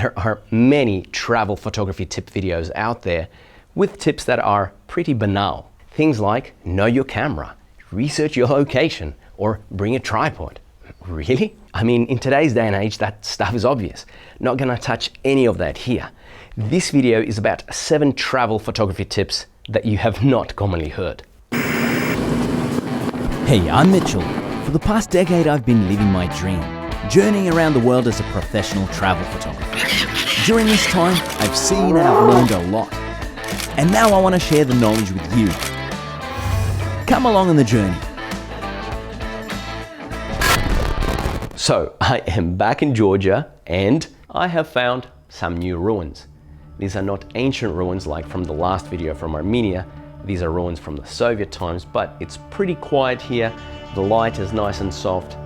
There are many travel photography tip videos out there with tips that are pretty banal. Things like know your camera, research your location, or bring a tripod. Really? I mean, in today's day and age, that stuff is obvious. Not gonna touch any of that here. This video is about 7 travel photography tips that you have not commonly heard. Hey, I'm Mitchell. For the past decade, I've been living my dream, journeying around the world as a professional travel photographer. During this time, I've seen and I've learned a lot. And now I want to share the knowledge with you. Come along on the journey. So, I am back in Georgia and I have found some new ruins. These are not ancient ruins like from the last video from Armenia. These are ruins from the Soviet times, but it's pretty quiet here. The light is nice and soft.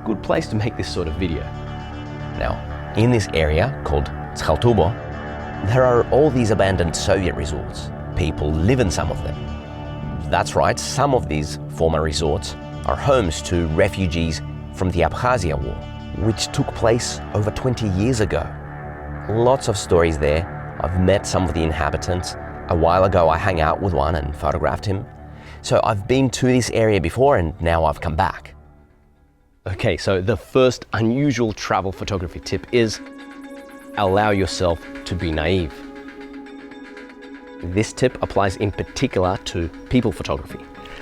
Good place to make this sort of video. Now, in this area called Tkshaltubo, there are all these abandoned Soviet resorts. People live in some of them. That's right, some of these former resorts are homes to refugees from the Abkhazia War, which took place over 20 years ago. Lots of stories there. I've met some of the inhabitants. A while ago, I hung out with one and photographed him. So I've been to this area before and now I've come back. Okay, so the first unusual travel photography tip is allow yourself to be naive. This tip applies in particular to people photography.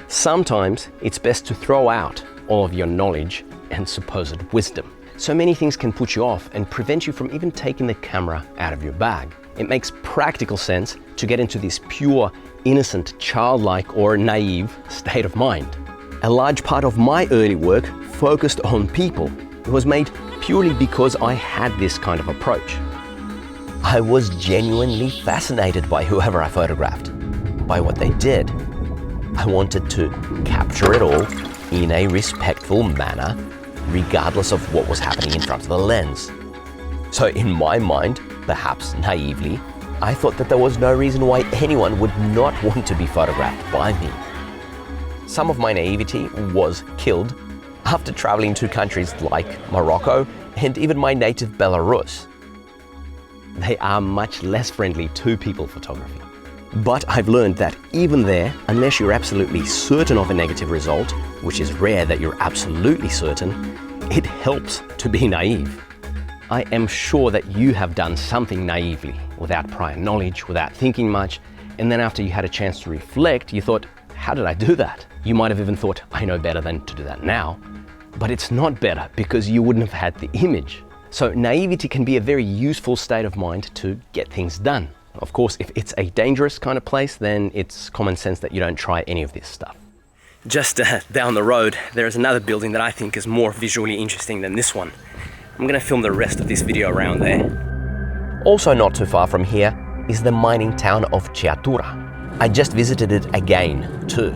Sometimes it's best to throw out all of your knowledge and supposed wisdom. So many things can put you off and prevent you from even taking the camera out of your bag. It makes practical sense to get into this pure, innocent, childlike or naive state of mind. A large part of my early work focused on people. It was made purely because I had this kind of approach. I was genuinely fascinated by whoever I photographed, by what they did. I wanted to capture it all in a respectful manner, regardless of what was happening in front of the lens. So in my mind, perhaps naively, I thought that there was no reason why anyone would not want to be photographed by me. Some of my naivety was killed after traveling to countries like Morocco and even my native Belarus. They are much less friendly to people photography. But I've learned that even there, unless you're absolutely certain of a negative result, which is rare that you're absolutely certain, it helps to be naive. I am sure that you have done something naively, without prior knowledge, without thinking much, and then after you had a chance to reflect, you thought, how did I do that? You might have even thought, I know better than to do that now. But it's not better because you wouldn't have had the image. So naivety can be a very useful state of mind to get things done. Of course, if it's a dangerous kind of place, then it's common sense that you don't try any of this stuff. Just down the road, there is another building that I think is more visually interesting than this one. I'm gonna film the rest of this video around there. Also not too far from here is the mining town of Chyatura. I just visited it again too.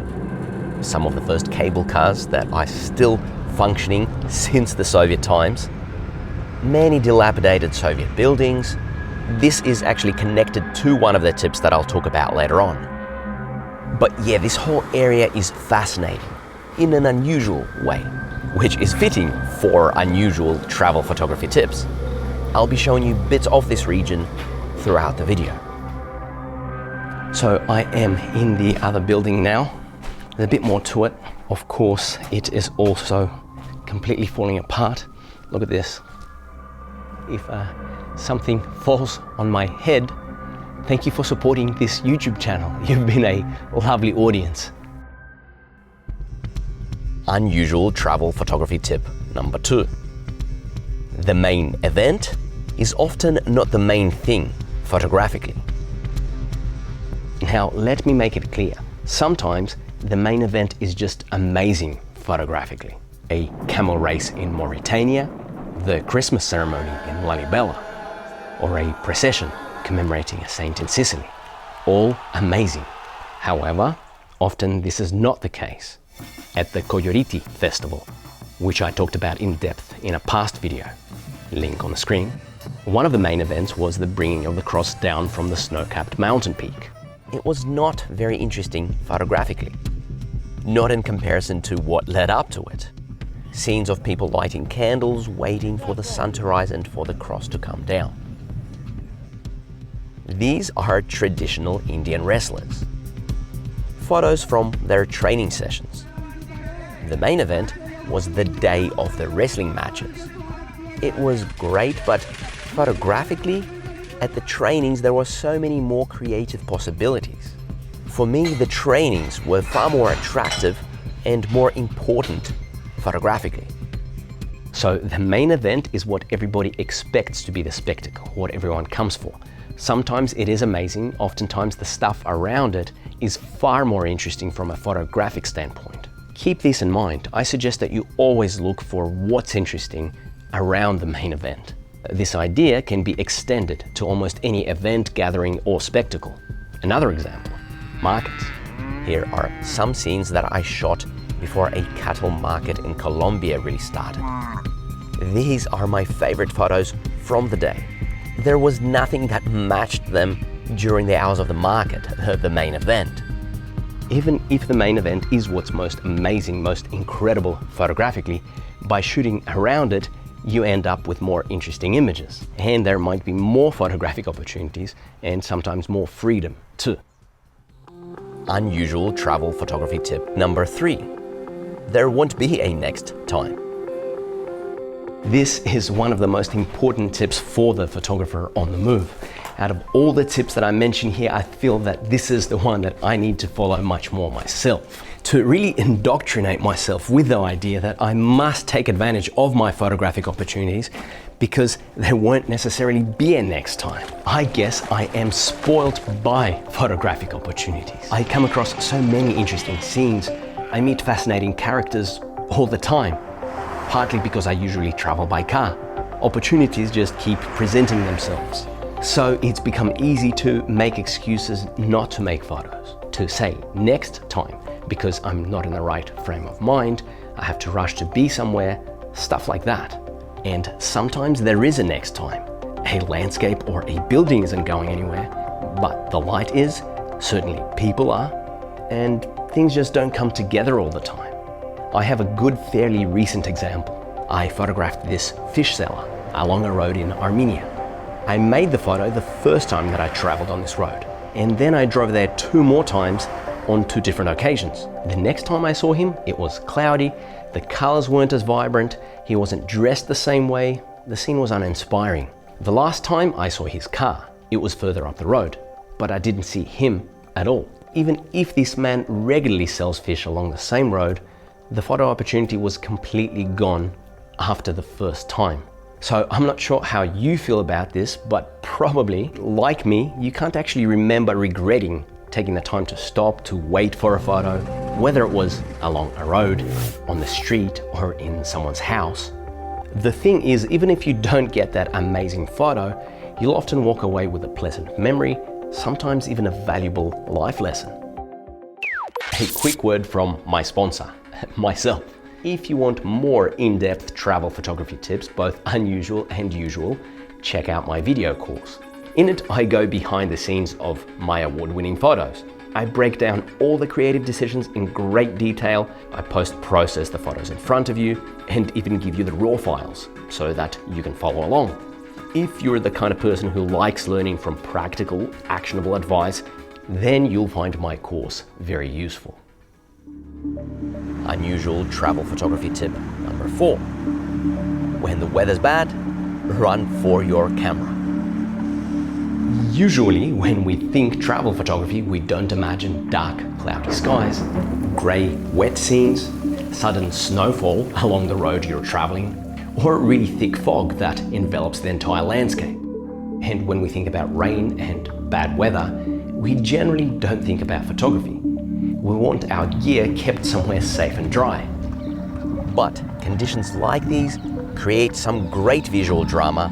Some of the first cable cars that are still functioning since the Soviet times. Many dilapidated Soviet buildings. This is actually connected to one of the tips that I'll talk about later on. But yeah, this whole area is fascinating in an unusual way, which is fitting for unusual travel photography tips. I'll be showing you bits of this region throughout the video. So I am in the other building now. There's a bit more to it. Of course, it is also completely falling apart. Look at this. If something falls on my head, thank you for supporting this YouTube channel. You've been a lovely audience. Unusual travel photography tip number 2. The main event is often not the main thing photographically. Now, let me make it clear. Sometimes the main event is just amazing photographically. A camel race in Mauritania, the Christmas ceremony in Lalibela, or a procession commemorating a saint in Sicily. All amazing. However, often this is not the case. At the Coyoriti festival, which I talked about in depth in a past video, link on the screen, one of the main events was the bringing of the cross down from the snow-capped mountain peak. It was not very interesting photographically, not in comparison to what led up to it. Scenes of people lighting candles, waiting for the sun to rise and for the cross to come down. These are traditional Indian wrestlers. Photos from their training sessions. The main event was the day of the wrestling matches. It was great, but photographically, at the trainings there were so many more creative possibilities. For me, the trainings were far more attractive and more important photographically. So the main event is what everybody expects to be the spectacle, what everyone comes for. Sometimes it is amazing, oftentimes the stuff around it is far more interesting from a photographic standpoint. Keep this in mind. I suggest that you always look for what's interesting around the main event. This idea can be extended to almost any event, gathering, or spectacle. Another example, markets. Here are some scenes that I shot before a cattle market in Colombia really started. These are my favorite photos from the day. There was nothing that matched them during the hours of the market, the main event. Even if the main event is what's most amazing, most incredible photographically, by shooting around it, you end up with more interesting images. And there might be more photographic opportunities and sometimes more freedom too. Unusual travel photography tip number 3. There won't be a next time. This is one of the most important tips for the photographer on the move. Out of all the tips that I mentioned here, I feel that this is the one that I need to follow much more myself. To really indoctrinate myself with the idea that I must take advantage of my photographic opportunities because there won't necessarily be a next time. I guess I am spoilt by photographic opportunities. I come across so many interesting scenes. I meet fascinating characters all the time, partly because I usually travel by car. Opportunities just keep presenting themselves. So it's become easy to make excuses not to make photos, to say next time because I'm not in the right frame of mind, I have to rush to be somewhere, stuff like that. And sometimes there is a next time. A landscape or a building isn't going anywhere, but the light is, certainly people are, and things just don't come together all the time. I have a good, fairly recent example. I photographed this fish seller along a road in Armenia. I made the photo the first time that I traveled on this road, and then I drove there 2 more times on 2 different occasions. The next time I saw him, it was cloudy, the colors weren't as vibrant, he wasn't dressed the same way, the scene was uninspiring. The last time I saw his car, it was further up the road, but I didn't see him at all. Even if this man regularly sells fish along the same road, the photo opportunity was completely gone after the first time. So I'm not sure how you feel about this, but probably, like me, you can't actually remember regretting taking the time to stop, to wait for a photo, whether it was along a road, on the street, or in someone's house. The thing is, even if you don't get that amazing photo, you'll often walk away with a pleasant memory, sometimes even a valuable life lesson. A quick word from my sponsor, myself. If you want more in-depth travel photography tips, both unusual and usual, check out my video course. In it, I go behind the scenes of my award-winning photos. I break down all the creative decisions in great detail. I post-process the photos in front of you and even give you the raw files so that you can follow along. If you're the kind of person who likes learning from practical, actionable advice, then you'll find my course very useful. Unusual travel photography tip number 4. When the weather's bad, run for your camera. Usually, when we think travel photography, we don't imagine dark, cloudy skies, grey, wet scenes, sudden snowfall along the road you're traveling, or really thick fog that envelops the entire landscape. And when we think about rain and bad weather, we generally don't think about photography. We want our gear kept somewhere safe and dry. But conditions like these create some great visual drama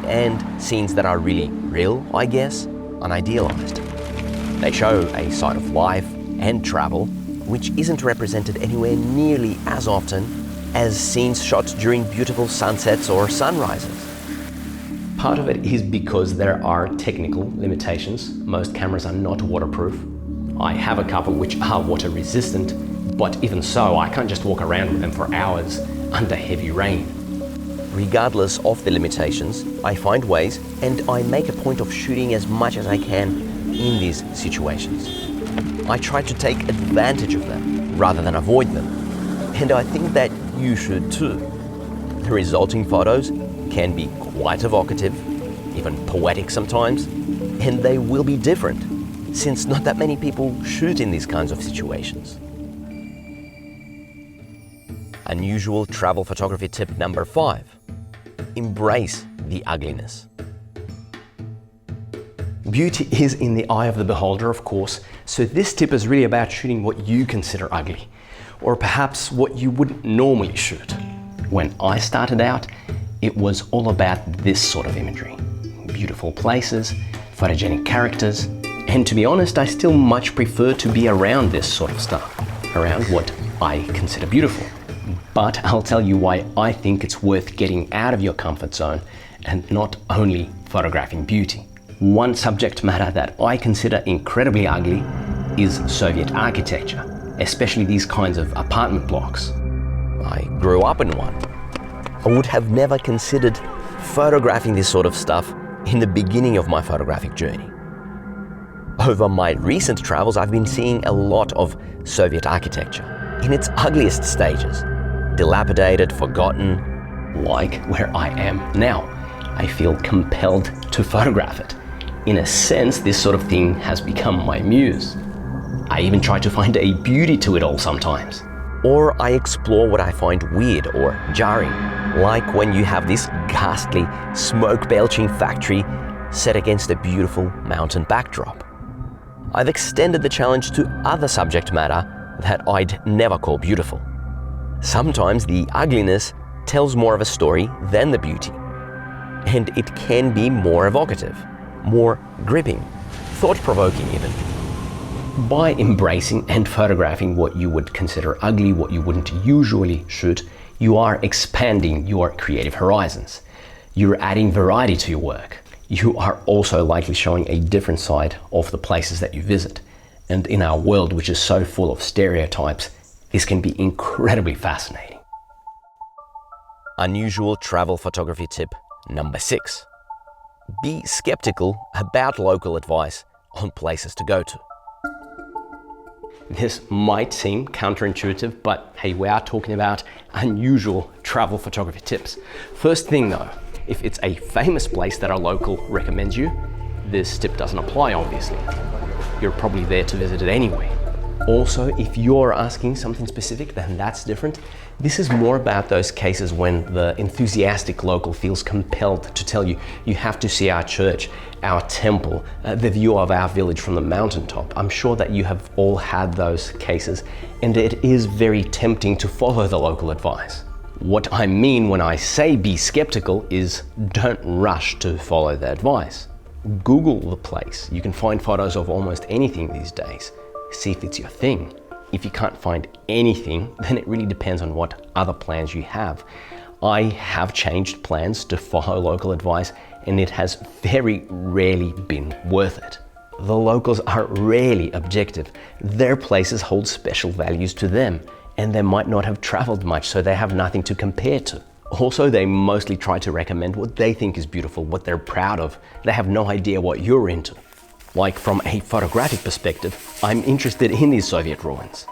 and scenes that are really real, I guess, unidealized. They show a side of life and travel which isn't represented anywhere nearly as often as scenes shot during beautiful sunsets or sunrises. Part of it is because there are technical limitations. Most cameras are not waterproof. I have a couple which are water resistant, but even so, I can't just walk around with them for hours under heavy rain. Regardless of the limitations, I find ways and I make a point of shooting as much as I can in these situations. I try to take advantage of them rather than avoid them. And I think that you should too. The resulting photos can be quite evocative, even poetic sometimes, and they will be different, since not that many people shoot in these kinds of situations. Unusual travel photography tip number 5. Embrace the ugliness. Beauty is in the eye of the beholder, of course, so this tip is really about shooting what you consider ugly, or perhaps what you wouldn't normally shoot. When I started out, it was all about this sort of imagery. Beautiful places, photogenic characters, and to be honest, I still much prefer to be around this sort of stuff, around what I consider beautiful. But I'll tell you why I think it's worth getting out of your comfort zone and not only photographing beauty. One subject matter that I consider incredibly ugly is Soviet architecture, especially these kinds of apartment blocks. I grew up in one. I would have never considered photographing this sort of stuff in the beginning of my photographic journey. Over my recent travels, I've been seeing a lot of Soviet architecture in its ugliest stages. Dilapidated, forgotten. Like where I am now, I feel compelled to photograph it. In a sense, this sort of thing has become my muse. I even try to find a beauty to it all sometimes. Or I explore what I find weird or jarring, like when you have this ghastly, smoke-belching factory set against a beautiful mountain backdrop. I've extended the challenge to other subject matter that I'd never call beautiful. Sometimes the ugliness tells more of a story than the beauty, and it can be more evocative, more gripping, thought-provoking even. By embracing and photographing what you would consider ugly, what you wouldn't usually shoot, you are expanding your creative horizons. You're adding variety to your work. You are also likely showing a different side of the places that you visit. And in our world, which is so full of stereotypes, this can be incredibly fascinating. Unusual travel photography tip number 6. Be skeptical about local advice on places to go to. This might seem counterintuitive, but hey, we are talking about unusual travel photography tips. First thing though, if it's a famous place that a local recommends you, this tip doesn't apply obviously. You're probably there to visit it anyway. Also, if you're asking something specific, then that's different. This is more about those cases when the enthusiastic local feels compelled to tell you, you have to see our church, our temple, the view of our village from the mountaintop. I'm sure that you have all had those cases, and it is very tempting to follow the local advice. What I mean when I say be skeptical is don't rush to follow the advice. Google the place. You can find photos of almost anything these days. See if it's your thing. If you can't find anything, then it really depends on what other plans you have. I have changed plans to follow local advice, and it has very rarely been worth it. The locals are rarely objective. Their places hold special values to them, and they might not have traveled much, so they have nothing to compare to. Also, they mostly try to recommend what they think is beautiful, what they're proud of. They have no idea what you're into. Like from a photographic perspective, I'm interested in these Soviet ruins.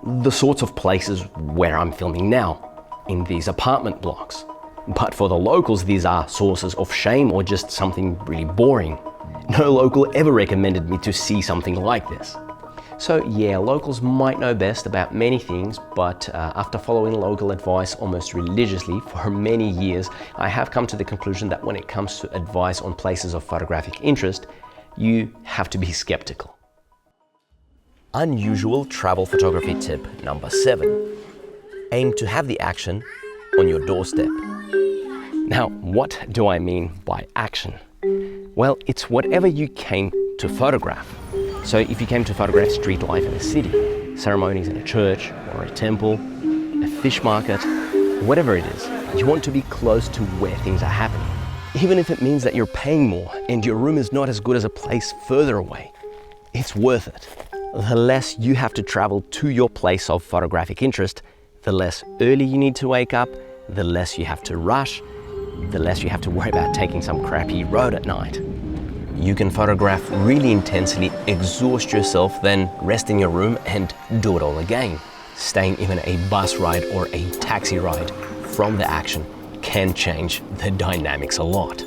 The sorts of places where I'm filming now, in these apartment blocks. But for the locals, these are sources of shame or just something really boring. No local ever recommended me to see something like this. So yeah, locals might know best about many things, but after following local advice almost religiously for many years, I have come to the conclusion that when it comes to advice on places of photographic interest, you have to be skeptical. Unusual travel photography tip number 7. Aim to have the action on your doorstep. Now, what do I mean by action? Well, it's whatever you came to photograph. So if you came to photograph street life in a city, ceremonies in a church or a temple, a fish market, whatever it is, you want to be close to where things are happening. Even if it means that you're paying more and your room is not as good as a place further away, it's worth it. The less you have to travel to your place of photographic interest, the less early you need to wake up, the less you have to rush, the less you have to worry about taking some crappy road at night. You can photograph really intensely, exhaust yourself, then rest in your room and do it all again. Staying even a bus ride or a taxi ride from the action can change the dynamics a lot.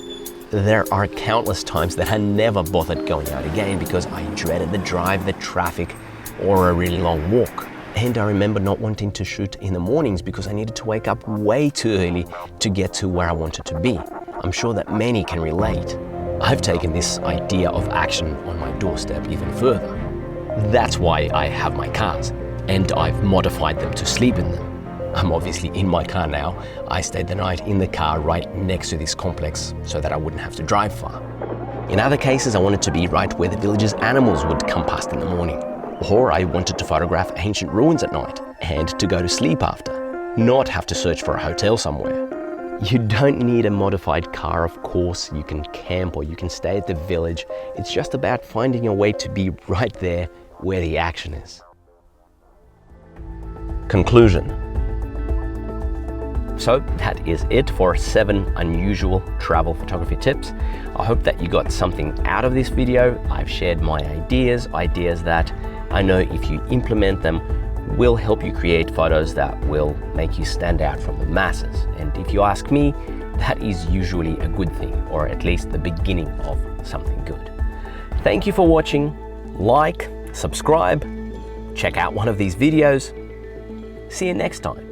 There are countless times that I never bothered going out again because I dreaded the drive, the traffic, or a really long walk. And I remember not wanting to shoot in the mornings because I needed to wake up way too early to get to where I wanted to be. I'm sure that many can relate. I've taken this idea of action on my doorstep even further. That's why I have my cars, and I've modified them to sleep in them. I'm obviously in my car now. I stayed the night in the car right next to this complex so that I wouldn't have to drive far. In other cases, I wanted to be right where the village's animals would come past in the morning. Or I wanted to photograph ancient ruins at night and to go to sleep after, not have to search for a hotel somewhere. You don't need a modified car, of course. You can camp or you can stay at the village. It's just about finding a way to be right there where the action is. Conclusion. So that is it for 7 unusual travel photography tips. I hope that you got something out of this video. I've shared my ideas that I know if you implement them will help you create photos that will make you stand out from the masses. And if you ask me, that is usually a good thing, or at least the beginning of something good. Thank you for watching. Like, subscribe, check out one of these videos. See you next time.